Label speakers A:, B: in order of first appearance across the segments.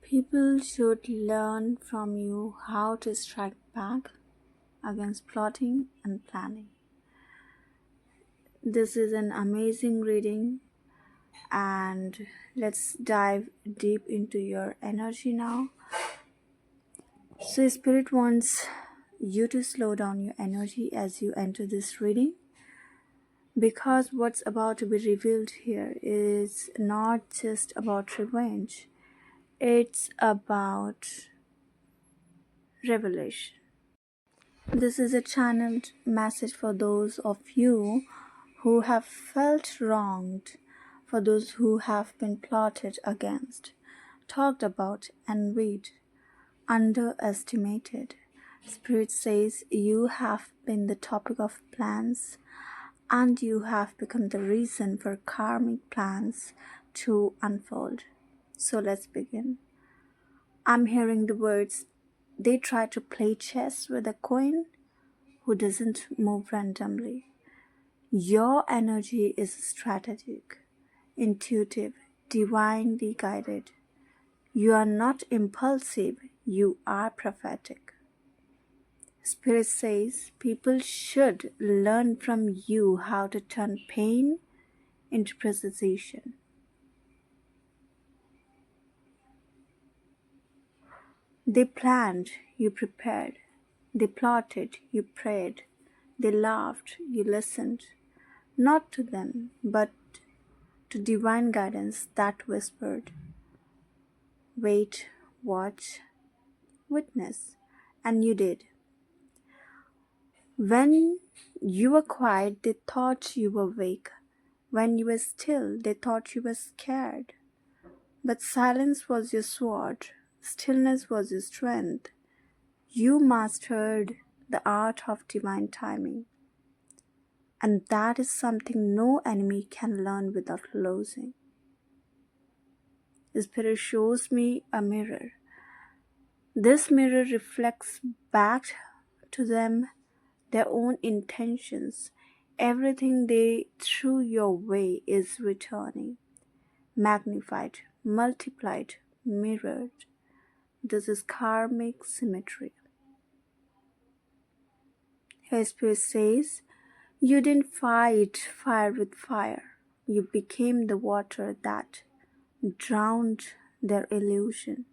A: People should learn from you how to strike back against plotting and planning. This is an amazing reading, and let's dive deep into your energy now. So, Spirit wants you to slow down your energy as you enter this reading because what's about to be revealed here is not just about revenge, it's about revelation. This is a channeled message for those of you who have felt wronged, for those who have been plotted against, talked about, envied, underestimated. Spirit says you have been the topic of plans and you have become the reason for karmic plans to unfold. So let's begin. I'm hearing the words, they try to play chess with a coin who doesn't move randomly. Your energy is strategic, intuitive, divinely guided. You are not impulsive, you are prophetic. Spirit says people should learn from you how to turn pain into precision. They planned, you prepared. They plotted, you prayed. They laughed, you listened. Not to them, but to divine guidance that whispered, wait, watch, witness. And you did. When you were quiet, they thought you were weak. When you were still, they thought you were scared. But silence was your sword, stillness was your strength. You mastered the art of divine timing. And that is something no enemy can learn without losing. The Spirit shows me a mirror. This mirror reflects back to them their own intentions. Everything they threw your way is returning, magnified, multiplied, mirrored. This is karmic symmetry. Her Spirit says, you didn't fight fire with fire. You became the water that drowned their illusion.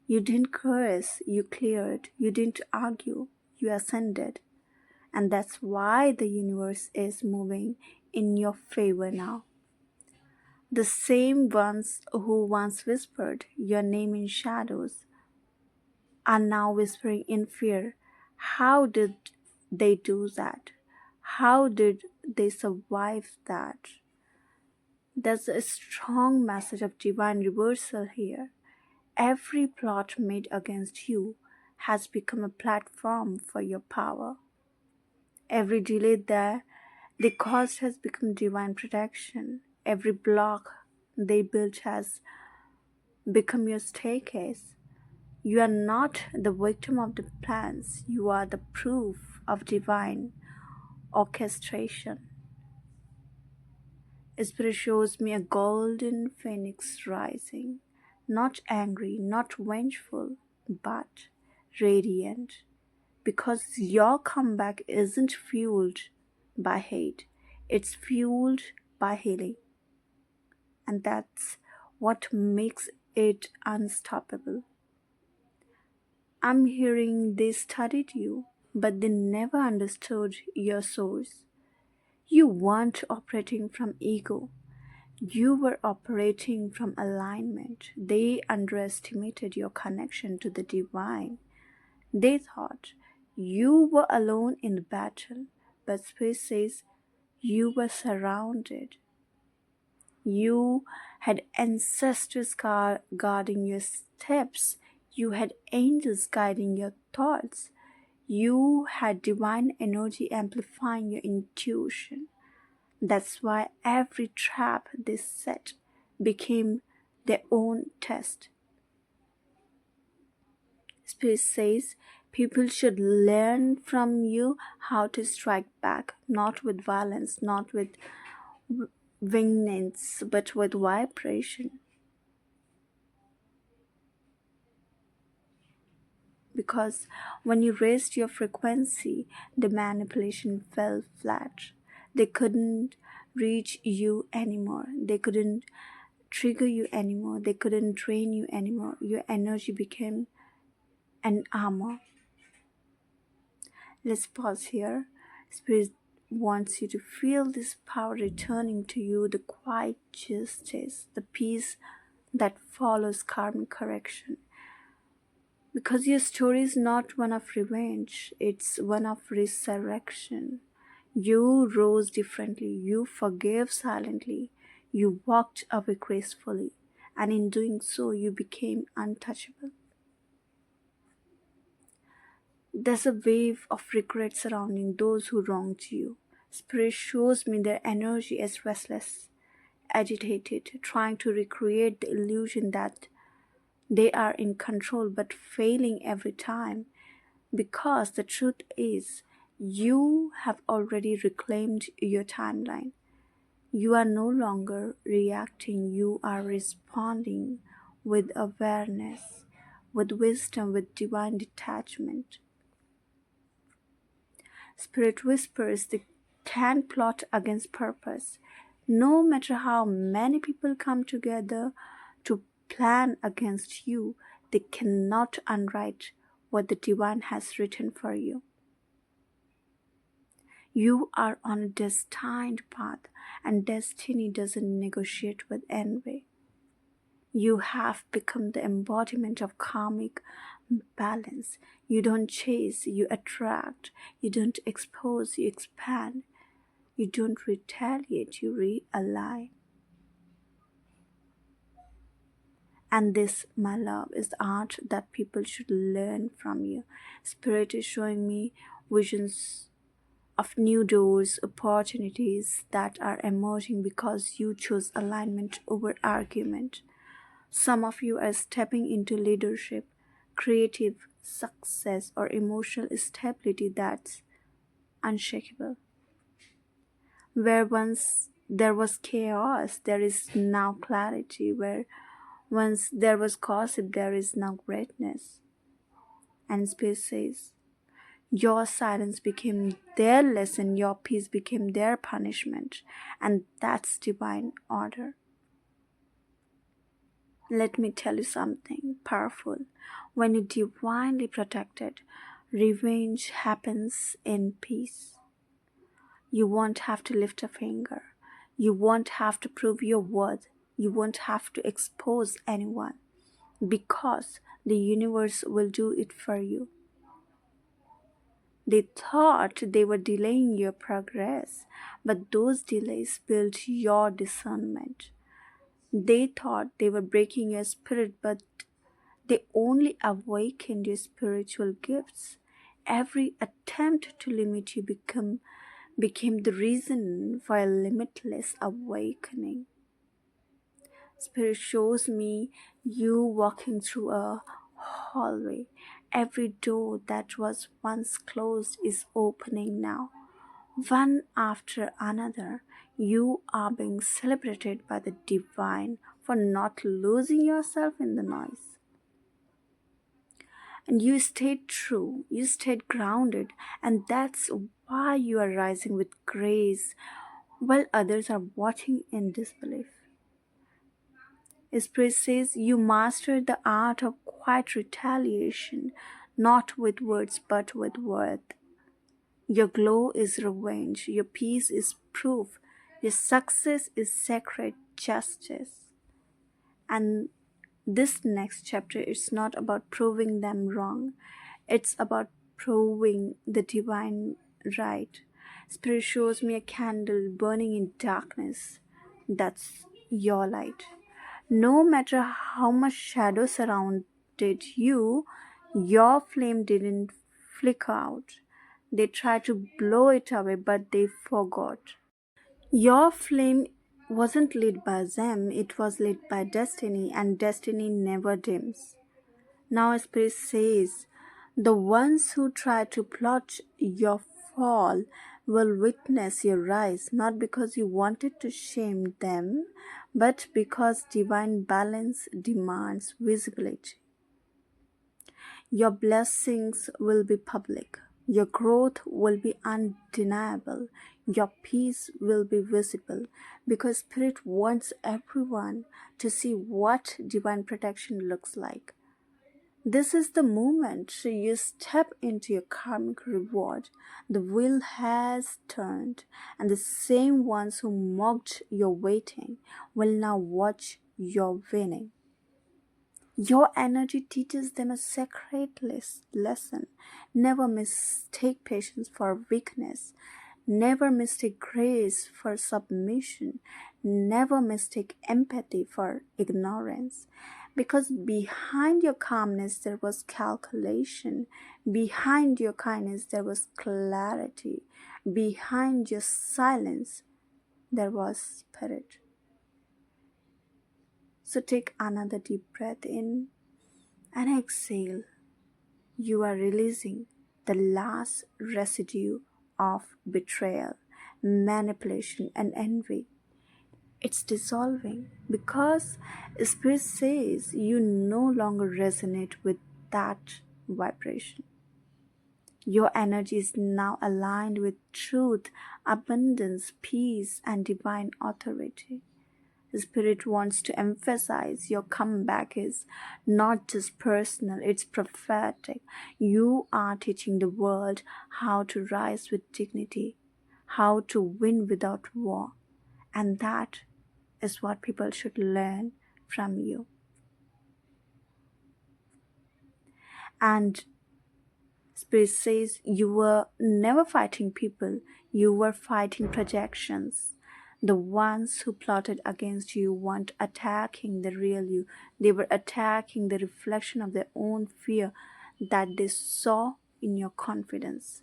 A: You didn't curse, you cleared. You didn't argue, you ascended. And that's why the universe is moving in your favor now. The same ones who once whispered your name in shadows are now whispering in fear. How did they do that? How did they survive that? There's a strong message of divine reversal here. Every plot made against you has become a platform for your power. Every delay there they caused has become divine protection. Every block they built has become your staircase. You are not the victim of the plans, you are the proof of divine orchestration. Spirit shows me a golden phoenix rising, not angry, not vengeful, but radiant. Because your comeback isn't fueled by hate, it's fueled by healing. And that's what makes it unstoppable. I'm hearing they studied you, but they never understood your source. You weren't operating from ego. You were operating from alignment. They underestimated your connection to the divine. They thought you were alone in the battle, but Spirit says you were surrounded. You had ancestors guarding your steps. You had angels guiding your thoughts. You had divine energy amplifying your intuition. That's why every trap they set became their own test. Spirit says people should learn from you how to strike back, not with violence, not with vengeance, but with vibration. because when you raised your frequency, the manipulation fell flat. They couldn't reach you anymore. They couldn't trigger you anymore. They couldn't drain you anymore. Your energy became an armor. Let's pause here. Spirit wants you to feel this power returning to you, the quiet justice, the peace that follows karmic correction. Because your story is not one of revenge, it's one of resurrection. You rose differently, you forgave silently, you walked away gracefully, and in doing so, you became untouchable. There's a wave of regret surrounding those who wronged you. Spirit shows me their energy as restless, agitated, trying to recreate the illusion that they are in control but failing every time. Because the truth is, you have already reclaimed your timeline. You are no longer reacting, you are responding with awareness, with wisdom, with divine detachment. Spirit whispers they can plot against purpose. No matter how many people come together to plan against you, they cannot unwrite what the divine has written for you. You are on a destined path, and destiny doesn't negotiate with envy. You have become the embodiment of karmic balance. You don't chase, you attract. You don't expose, you expand. You don't retaliate, you realign. And this, my love, is the art that people should learn from you. Spirit is showing me visions of new doors, opportunities that are emerging because you chose alignment over argument. Some of you are stepping into leadership, creative success, or emotional stability that's unshakable. Where once there was chaos, there is now clarity. Where once there was gossip, there is now greatness. And Spirit says, your silence became their lesson, your peace became their punishment, and that's divine order. Let me tell you something powerful. When you're divinely protected, revenge happens in peace. You won't have to lift a finger. You won't have to prove your worth. You won't have to expose anyone because the universe will do it for you. They thought they were delaying your progress, but those delays built your discernment. They thought they were breaking your spirit, but they only awakened your spiritual gifts. Every attempt to limit you became the reason for a limitless awakening. Spirit shows me you walking through a hallway. Every door that was once closed is opening now. One after another, you are being celebrated by the divine for not losing yourself in the noise. And you stayed true, you stayed grounded, and that's why you are rising with grace while others are watching in disbelief. Spirit says you mastered the art of quiet retaliation, not with words but with worth. Your glow is revenge, your peace is proof, your success is sacred justice. And this next chapter is not about proving them wrong, it's about proving the divine right. Spirit shows me a candle burning in darkness. That's your light. No matter how much shadow surrounded you, your flame didn't flicker out. They tried to blow it away, but they forgot. Your flame wasn't lit by them, it was lit by destiny, and destiny never dims. Now, Spirit says, the ones who try to plot your fall will witness your rise, not because you wanted to shame them, but because divine balance demands visibility. Your blessings will be public. Your growth will be undeniable. Your peace will be visible because Spirit wants everyone to see what divine protection looks like. This is the moment you step into your karmic reward. The wheel has turned, and the same ones who mocked your waiting will now watch your winning. Your energy teaches them a sacred lesson. Never mistake patience for weakness. Never mistake grace for submission. Never mistake empathy for ignorance. Because behind your calmness there was calculation. Behind your kindness there was clarity. Behind your silence there was spirit. So take another deep breath in and exhale. You are releasing the last residue of betrayal, manipulation, and envy. It's dissolving because Spirit says you no longer resonate with that vibration. Your energy is now aligned with truth, abundance, peace, and divine authority. Spirit wants to emphasize your comeback is not just personal, it's prophetic. You are teaching the world how to rise with dignity, how to win without war. And that is what people should learn from you. And Spirit says you were never fighting people, you were fighting projections. The ones who plotted against you weren't attacking the real you, they were attacking the reflection of their own fear that they saw in your confidence.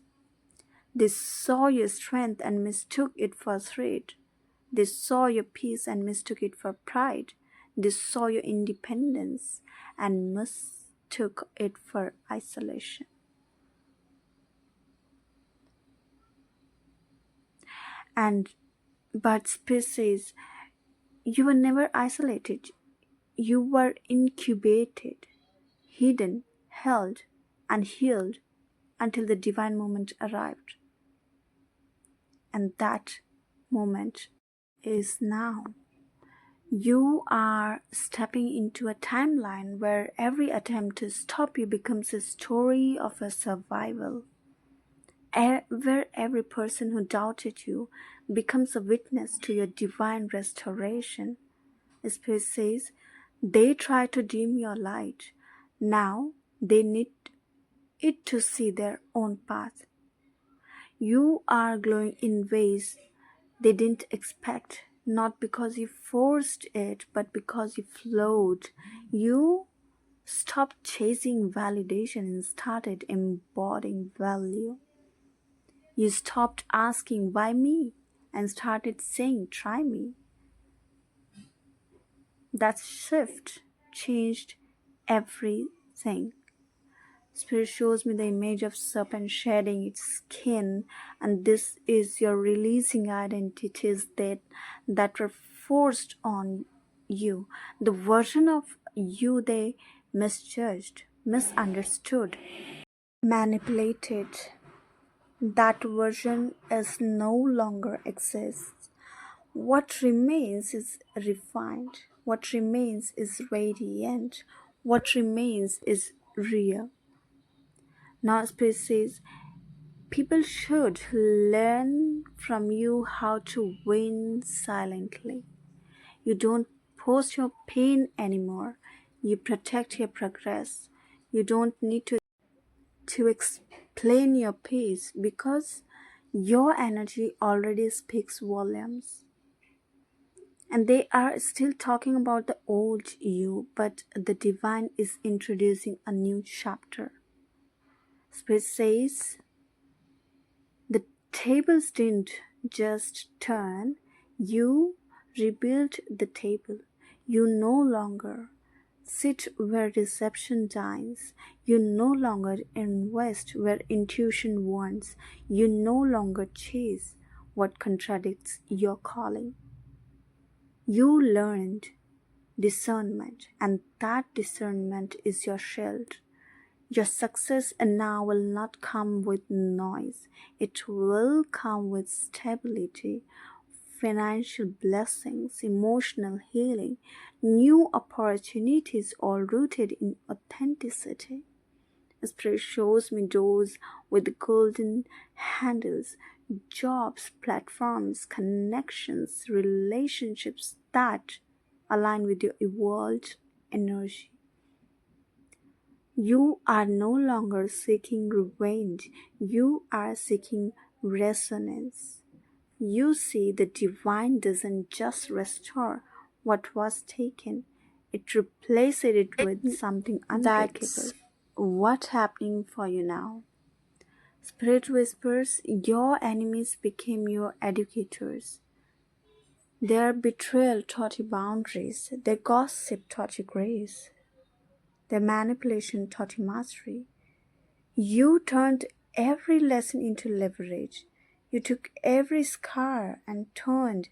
A: They saw your strength and mistook it for threat. They saw your peace and mistook it for pride. They saw your independence and mistook it for isolation. But Spirit says you were never isolated. You were incubated, hidden, held, and healed until the divine moment arrived. And that moment is now. You are stepping into a timeline where every attempt to stop you becomes a story of a survival. Where every person who doubted you becomes a witness to your divine restoration. Spirit says they try to dim your light. Now they need it to see their own path. You are glowing in ways they didn't expect, not because you forced it, but because you flowed. You stopped chasing validation and started embodying value. You stopped asking, why me? And started saying, try me. That shift changed everything. Spirit shows me the image of serpent shedding its skin, and this is your releasing identities that were forced on you. The version of you they misjudged, misunderstood, manipulated. That version is no longer exists. What remains is refined. What remains is radiant. What remains is real. Now, Spirit says people should learn from you how to win silently. You don't post your pain anymore. You protect your progress. You don't need to explain your peace because your energy already speaks volumes. And they are still talking about the old you, but the divine is introducing a new chapter. Spirit says the tables didn't just turn, you rebuilt the table. You no longer sit where deception dines. You no longer invest where intuition warns. You no longer chase what contradicts your calling. You learned discernment, and that discernment is your shield. Your success now will not come with noise, it will come with stability, financial blessings, emotional healing, new opportunities, all rooted in authenticity. Spirit shows me doors with golden handles, jobs, platforms, connections, relationships that align with your evolved energy. You are no longer seeking revenge, you are seeking resonance. You see, the divine doesn't just restore what was taken, it replaces it with something unbreakable. That's what's happening for you now. Spirit whispers, your enemies became your educators. Their betrayal taught you boundaries, their gossip taught you grace, their manipulation taught you mastery. You turned every lesson into leverage. You took every scar and turned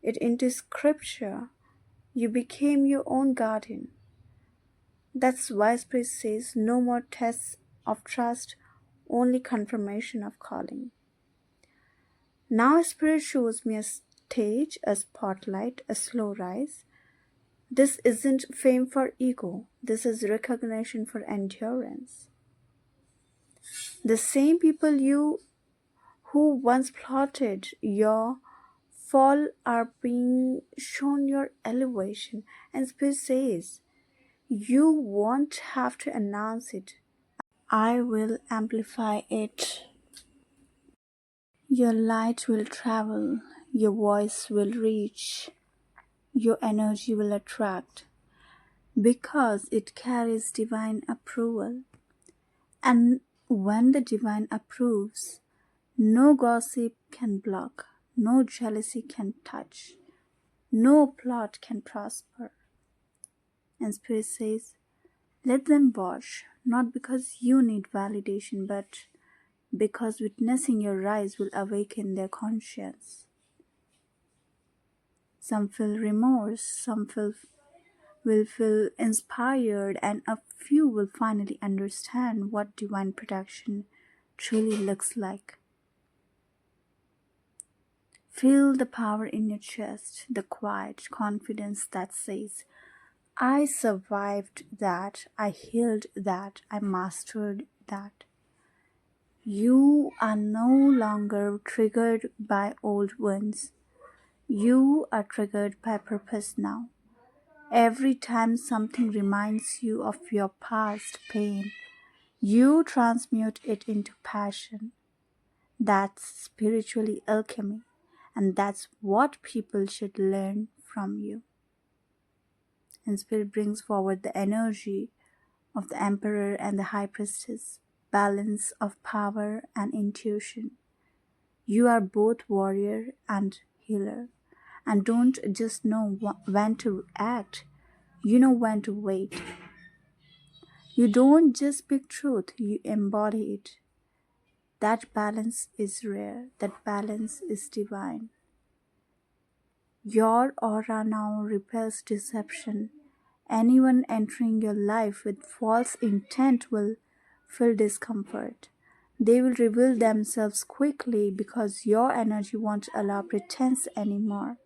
A: it into scripture. You became your own guardian. That's why Spirit says no more tests of trust, only confirmation of calling. Now Spirit shows me a stage, a spotlight, a slow rise. This isn't fame for ego. This is recognition for endurance. The same people who once plotted your fall are being shown your elevation, and Spirit says, you won't have to announce it. I will amplify it. Your light will travel, your voice will reach, your energy will attract, because it carries divine approval. And when the divine approves, no gossip can block, no jealousy can touch, no plot can prosper. And Spirit says, let them watch, not because you need validation, but because witnessing your rise will awaken their conscience. Some feel remorse, will feel inspired, and a few will finally understand what divine protection truly looks like. Feel the power in your chest, the quiet confidence that says, I survived that, I healed that, I mastered that. You are no longer triggered by old wounds. You are triggered by purpose now. Every time something reminds you of your past pain, you transmute it into passion. That's spiritually alchemy, and that's what people should learn from you. And Spirit brings forward the energy of the Emperor and the High Priestess, balance of power and intuition. You are both warrior and healer, and don't just know when to act, you know when to wait. You don't just speak truth, you embody it. That balance is rare, that balance is divine. Your aura now repels deception. Anyone entering your life with false intent will feel discomfort. They will reveal themselves quickly because your energy won't allow pretense anymore.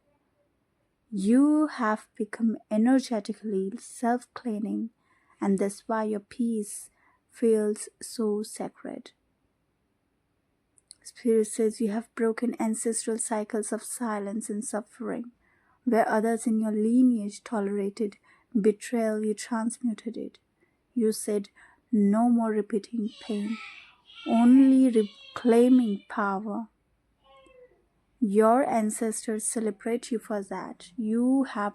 A: You have become energetically self-cleaning, and that's why your peace feels so sacred. Spirit says you have broken ancestral cycles of silence and suffering. Where others in your lineage tolerated betrayal, you transmuted it. You said, no more repeating pain, only reclaiming power. Your ancestors celebrate you for that. You have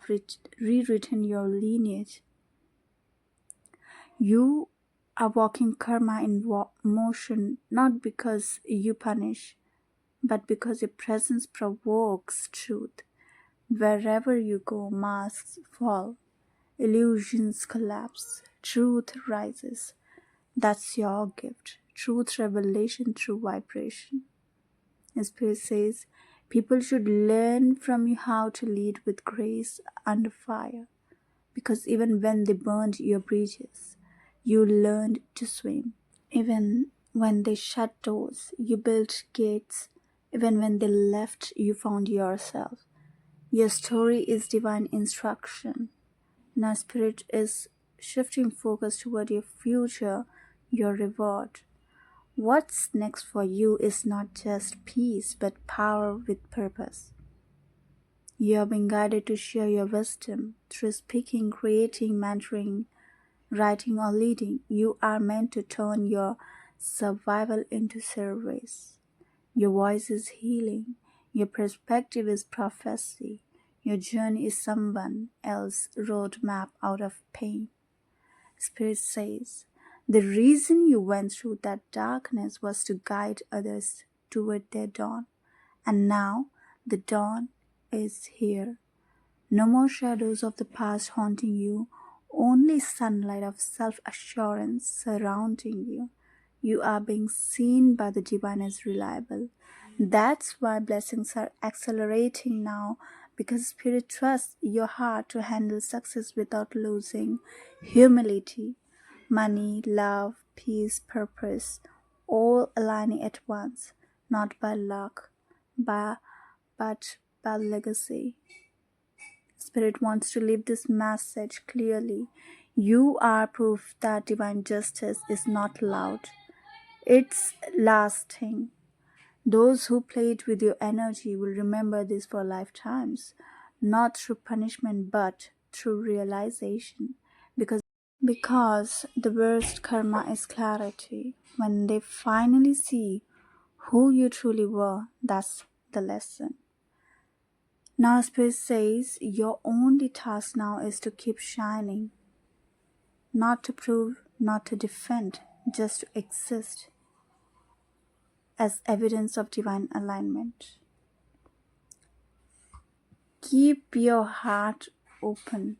A: rewritten your lineage. You are walking karma in motion, not because you punish, but because your presence provokes truth. Wherever you go, masks fall, illusions collapse, truth rises. That's your gift, truth revelation through vibration. And Spirit says, people should learn from you how to lead with grace under fire, because even when they burned your bridges, You learned to swim. Even when they shut doors, you built gates. Even when they left, you found yourself. Your story is divine instruction. Now, Spirit is shifting focus toward your future, your reward. What's next for you is not just peace, but power with purpose. You are being guided to share your wisdom through speaking, creating, mentoring, writing, or leading. You are meant to turn your survival into service. Your voice is healing. Your perspective is prophecy. Your journey is someone else's roadmap out of pain. Spirit says, the reason you went through that darkness was to guide others toward their dawn. And now the dawn is here. No more shadows of the past haunting you, only sunlight of self assurance surrounding you. You are being seen by the divine as reliable. That's why blessings are accelerating now, because Spirit trusts your heart to handle success without losing humility. Money, love, peace, purpose, all aligning at once, not by luck, by, but by legacy. Spirit wants to leave this message clearly. You are proof that divine justice is not loud, it's lasting. Those who played with your energy will remember this for lifetimes, not through punishment but through realization. Because the worst karma is clarity. When they finally see who you truly were, that's the lesson. Now, Spirit says your only task now is to keep shining, not to prove, not to defend, just to exist as evidence of divine alignment. Keep your heart open,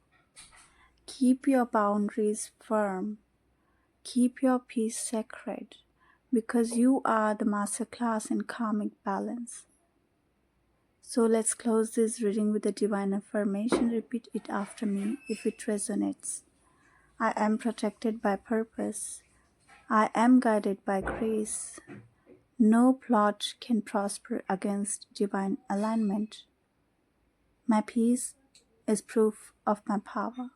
A: keep your boundaries firm, keep your peace sacred, because you are the masterclass in karmic balance. So let's close this reading with a divine affirmation. Repeat it after me if it resonates. I am protected by purpose. I am guided by grace. No plot can prosper against divine alignment. My peace is proof of my power.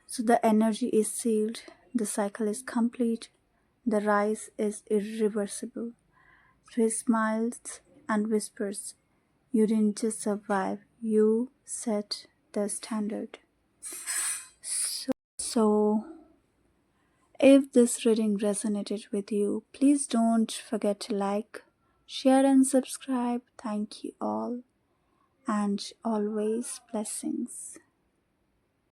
A: So the energy is sealed, the cycle is complete, the rise is irreversible. He smiles and whispers, you didn't just survive, you set the standard. So if this reading resonated with you, please don't forget to like, share and subscribe. Thank you all, and always blessings.